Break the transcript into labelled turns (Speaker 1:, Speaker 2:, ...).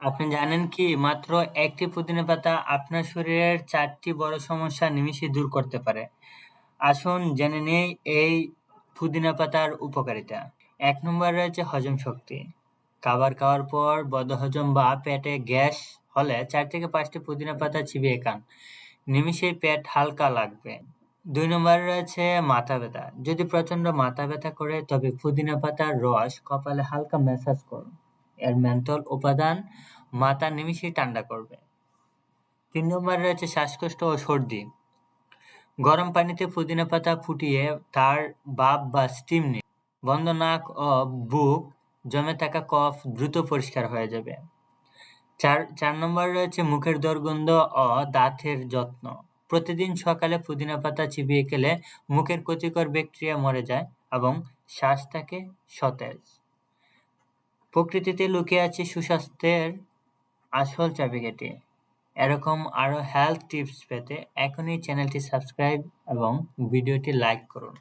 Speaker 1: আপনি জানেন কি মাত্র একটি পুদিনা পাতা আপনার শরীরের ৪টি বড় সমস্যা নিমিষেই দূর করতে পারে। আসুন জেনে নেই এই পুদিনা পাতার উপকারিতা। ১ নম্বরে রয়েছে হজম শক্তি। খাবার খাওয়ার পর বদহজম বা পেটে গ্যাস হলে ৪ থেকে ৫টি পুদিনা পাতা চিবিয়ে খান। নিমিষেই পেট হালকা লাগবে। ২ নম্বরে রয়েছে মাথা ব্যথা। যদি প্রচণ্ড মাথা ব্যথা করে তবে পুদিনা পাতার রস কপালে হালকা ম্যাসাজ করুন। এর মেন্থল উপাদান মাথা নিমিষেই ঠান্ডা করবে। ৩ নম্বরে রয়েছে শ্বাসকষ্ট ও সর্দি। গরম পানিতে পুদিনা পাতা ফুটিয়ে তার ভাপ বা স্টিম নিন। বন্ধ নাক ও বুক জমে থাকা কফ দ্রুত পরিষ্কার হয়ে যাবে। ৪ নম্বরে রয়েছে মুখের দুর্গন্ধ ও দাঁতের যত্ন। প্রতিদিন সকালে পুদিনা পাতা চিবিয়ে খেলে মুখের ক্ষতিকর ব্যাকটেরিয়া মরে যায় এবং শ্বাস থাকে সতেজ। প্রকৃতিতে লুকিয়ে আছে সুস্বাস্থ্যের আসল চাবিকাঠি। এরকম আরো হেলথ টিপস পেতে এখনই চ্যানেলটি সাবস্ক্রাইব এবং ভিডিওটি লাইক করুন।